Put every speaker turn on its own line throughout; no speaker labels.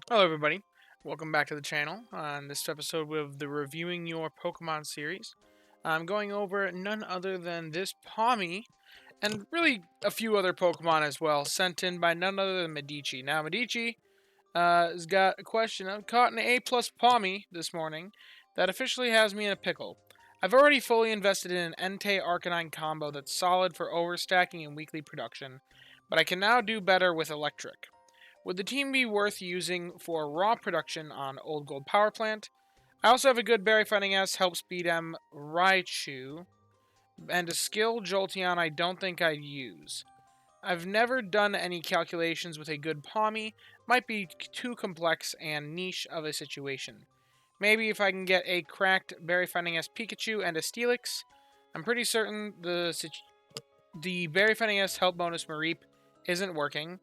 Hello, everybody. Welcome back to the channel. On this episode of the Reviewing Your Pokemon series, I'm going over none other than this Pawmi, and really a few other Pokemon as well, sent in by none other than Medici. Now, Medici has got a question. I've caught an A-plus Pawmi this morning that officially has me in a pickle. I've already fully invested in an Entei Arcanine combo that's solid for overstacking and weekly production, but I can now do better with Electric. Would the team be worth using for raw production on Old Gold Power Plant? I also have a good Berry Fighting S help speed M Raikou, and a skill Jolteon I don't think I'd use. I've never done any calculations with a good Pawmi, might be too complex and niche of a situation. Maybe if I can get a cracked Berry Fighting S Pikachu and a Steelix. I'm pretty certain the Berry Fighting S help bonus Mareep isn't working.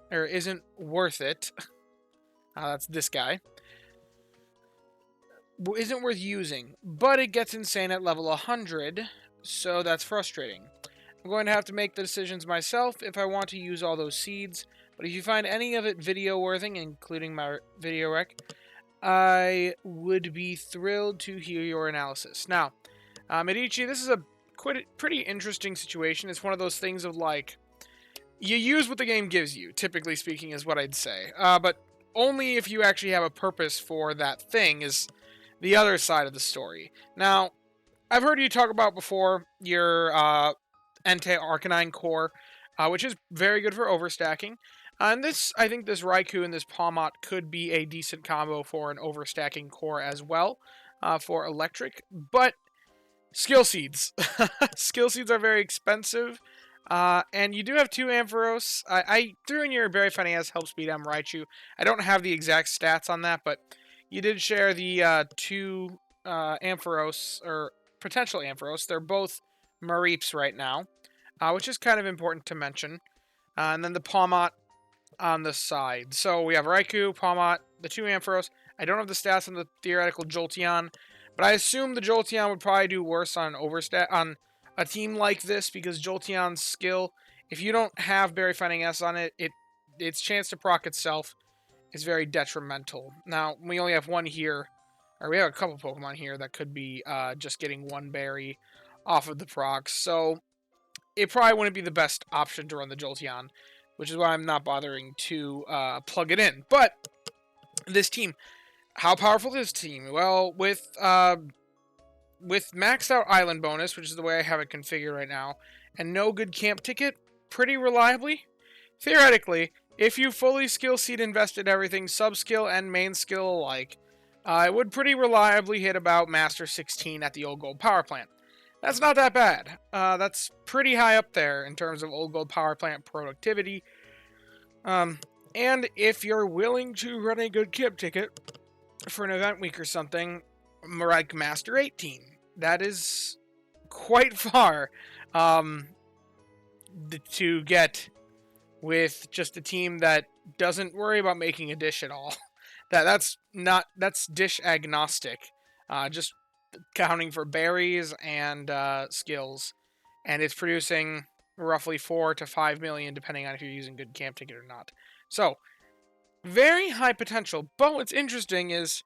Or isn't worth it. That's this guy. Isn't worth using, but it gets insane at level 100, so that's frustrating. I'm going to have to make the decisions myself if I want to use all those seeds, but if you find any of it video-worthy, including my video rec, I would be thrilled to hear your analysis. Now, Medici, this is a pretty interesting situation. It's one of those things of like, you use what the game gives you, typically speaking, is what I'd say. But only if you actually have a purpose for that thing is the other side of the story. Now, I've heard you talk about before your Entei Arcanine core, which is very good for overstacking. And I think this Raikou and this Pawmot could be a decent combo for an overstacking core as well, for electric. But skill seeds. Skill seeds are very expensive. And you do have two Ampharos. I threw in your Berry Fighting S help speed M Raichu. I don't have the exact stats on that, but you did share the two Ampharos, or potential Ampharos. They're both Mareeps right now, which is kind of important to mention. And then the Pawmot on the side. So we have Raikou, Pawmot, the two Ampharos. I don't have the stats on the theoretical Jolteon, but I assume the Jolteon would probably do worse on on a team like this, because Jolteon's skill, if you don't have Berry Fighting S on it, its chance to proc itself is very detrimental. Now, we only have one here, or we have a couple Pokemon here that could be just getting one berry off of the procs, so it probably wouldn't be the best option to run the Jolteon, which is why I'm not bothering to plug it in. But this team, how powerful is this team? Well, with maxed out island bonus, which is the way I have it configured right now, and no good camp ticket, pretty reliably, theoretically, if you fully skill seed invested everything, sub skill and main skill alike, it would pretty reliably hit about Master 16 at the Old Gold Power Plant. That's not that bad. That's pretty high up there in terms of Old Gold Power Plant productivity. And if you're willing to run a good camp ticket for an event week or something, like Master 18. That is quite far to get with just a team that doesn't worry about making a dish at all. That's dish agnostic, just counting for berries and skills, and it's producing roughly 4 to 5 million depending on if you're using good camp ticket or not. So very high potential. But what's interesting is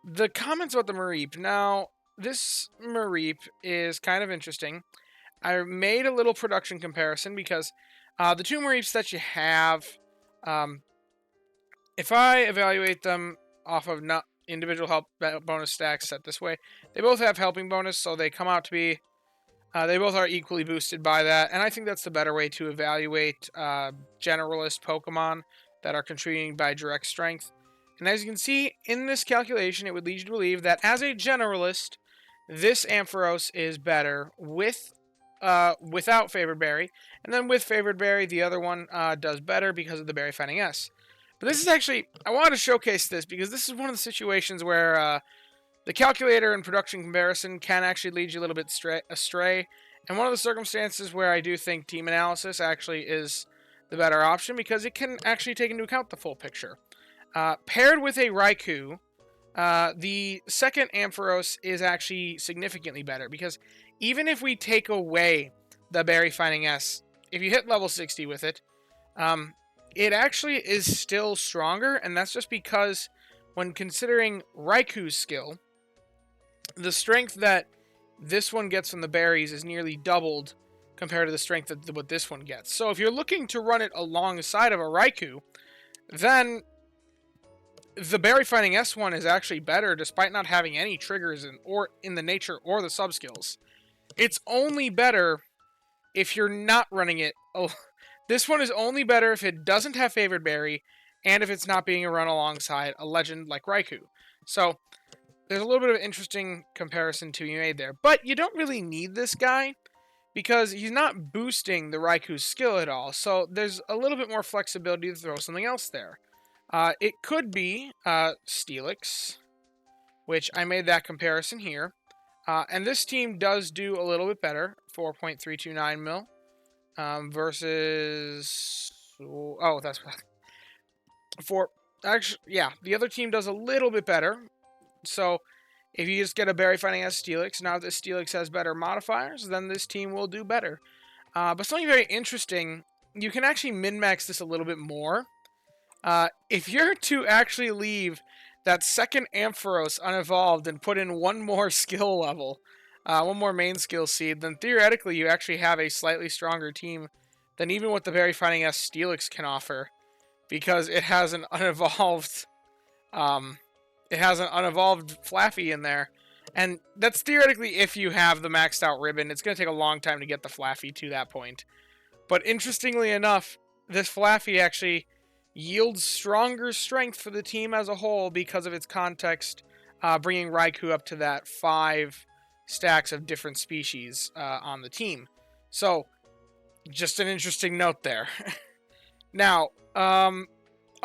the comments about the Mareep. Now, this Mareep is kind of interesting. I made a little production comparison because the two Mareeps that you have, if I evaluate them off of not individual help bonus stacks set this way, they both have helping bonus, so they come out to be, they both are equally boosted by that, and I think that's the better way to evaluate generalist Pokemon that are contributing by direct strength. And as you can see in this calculation, it would lead you to believe that as a generalist, this Ampharos is better without Favored Berry. And then with Favored Berry, the other one does better because of the Berry Fighting S. But this is actually, I wanted to showcase this because this is one of the situations where the calculator and production comparison can actually lead you a little bit astray. And one of the circumstances where I do think team analysis actually is the better option because it can actually take into account the full picture. Paired with a Raikou, the second Ampharos is actually significantly better because even if we take away the Berry Fighting S, if you hit level 60 with it, it actually is still stronger, and that's just because when considering Raikou's skill, the strength that this one gets from the berries is nearly doubled compared to the strength that what this one gets. So if you're looking to run it alongside of a Raikou, then the berry finding S1 is actually better despite not having any triggers in the nature or the sub skills. It's only better if you're not running it. Oh, this one is only better if it doesn't have favored berry and if it's not being run alongside a legend like Raikou. So there's a little bit of an interesting comparison to be made there. But you don't really need this guy because he's not boosting the Raikou's skill at all. So there's a little bit more flexibility to throw something else there. It could be Steelix, which I made that comparison here. And this team does do a little bit better, 4.329 mil, versus... Oh, that's... Actually, yeah, the other team does a little bit better. So if you just get a berry finding as Steelix, now that Steelix has better modifiers, then this team will do better. But something very interesting, you can actually min-max this a little bit more. If you're to actually leave that second Ampharos unevolved and put in one more skill level, one more main skill seed, then theoretically you actually have a slightly stronger team than even what the Berry Finding S Steelix can offer, because it has an unevolved, Flaffy in there, and that's theoretically if you have the maxed out ribbon. It's going to take a long time to get the Flaffy to that point. But interestingly enough, this Flaffy actually yields stronger strength for the team as a whole because of its context, bringing Raikou up to that 5 stacks of different species on the team. So, just an interesting note there. Now, oh,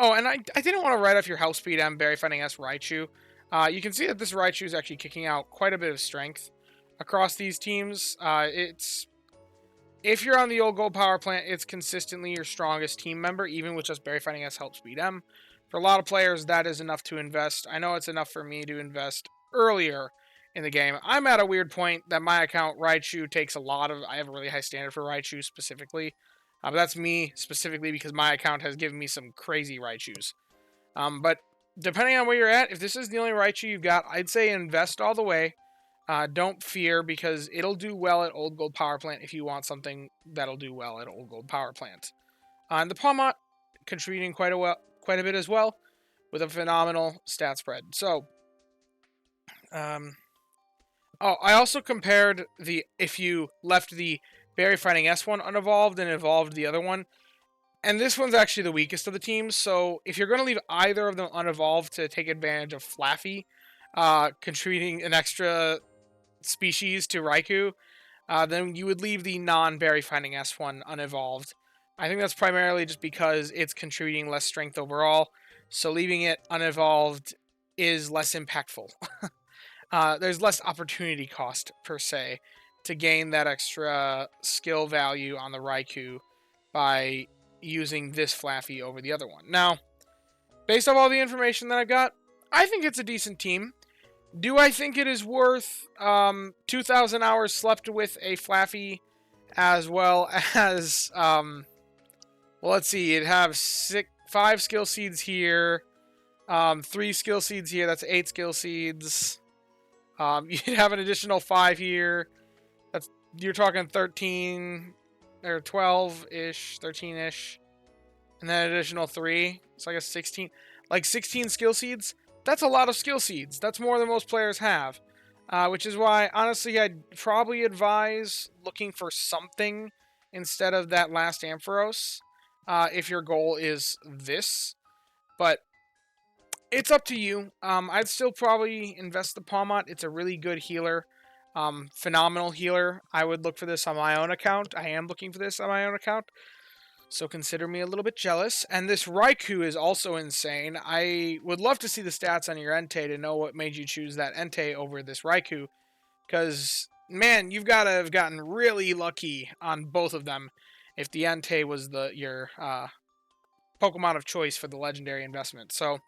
and I didn't want to write off your Health Speed M Berry Finding S Raichu. You can see that this Raichu is actually kicking out quite a bit of strength across these teams. If you're on the old gold power plant, it's consistently your strongest team member, even with just Berry Finding S Help Speed M. For a lot of players, that is enough to invest. I know it's enough for me to invest earlier in the game. I'm at a weird point that my account, Raichu, takes a lot of... I have a really high standard for Raichu specifically. But that's me specifically because my account has given me some crazy Raichus. But depending on where you're at, if this is the only Raichu you've got, I'd say invest all the way. Don't fear, because it'll do well at Old Gold Power Plant if you want something that'll do well at Old Gold Power Plant. And the Pawmot contributing quite a bit as well, with a phenomenal stat spread. So, I also compared if you left the Berry Finding S1 unevolved and evolved the other one. And this one's actually the weakest of the teams, so if you're going to leave either of them unevolved to take advantage of Flaffy, contributing an extra species to Raikou, then you would leave the non-Berry Finding S1 unevolved. I think that's primarily just because it's contributing less strength overall, so leaving it unevolved is less impactful. There's less opportunity cost, per se, to gain that extra skill value on the Raikou by using this Flaffy over the other one. Now, based off all the information that I've got, I think it's a decent team. Do I think it is worth 2,000 hours slept with a Flaffy, as well as, well, let's see, it'd have 5 skill seeds here, 3 skill seeds here, that's 8 skill seeds. You'd have an additional 5 here. You're talking 13 or 12-ish, 13-ish, and then an additional 3. It's like a 16, 16 skill seeds. That's a lot of skill seeds. That's more than most players have, which is why, honestly, I'd probably advise looking for something instead of that last Ampharos, if your goal is this. But it's up to you. I'd still probably invest the Pawmot. It's a really good healer. Phenomenal healer. I would look for this on my own account. I am looking for this on my own account, so consider me a little bit jealous. And this Raikou is also insane. I would love to see the stats on your Entei to know what made you choose that Entei over this Raikou, because, man, you've got to have gotten really lucky on both of them if the Entei was your Pokemon of choice for the legendary investment. So,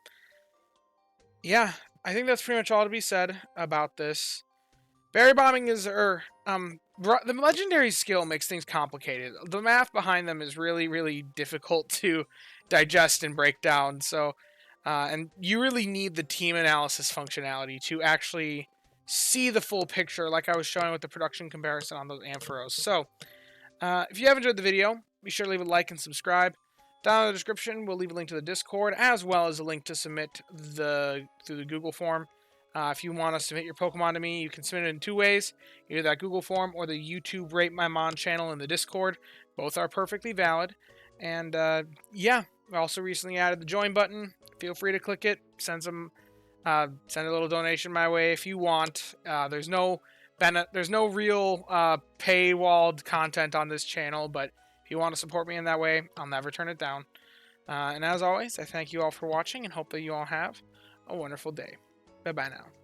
yeah, I think that's pretty much all to be said about this. Berry bombing is, the legendary skill makes things complicated. The math behind them is really, really difficult to digest and break down. So, and you really need the team analysis functionality to actually see the full picture, like I was showing with the production comparison on those amphoros. So, if you have enjoyed the video, be sure to leave a like and subscribe. Down in the description, we'll leave a link to the Discord, as well as a link to submit through the Google form. If you want to submit your Pokemon to me, you can submit it in two ways. Either that Google form or the YouTube Rate My Mon channel in the Discord. Both are perfectly valid. And, yeah, we also recently added the join button. Feel free to click it. Send a little donation my way if you want. There's no real paywalled content on this channel, but if you want to support me in that way, I'll never turn it down. And as always, I thank you all for watching and hope that you all have a wonderful day. Bye-bye now.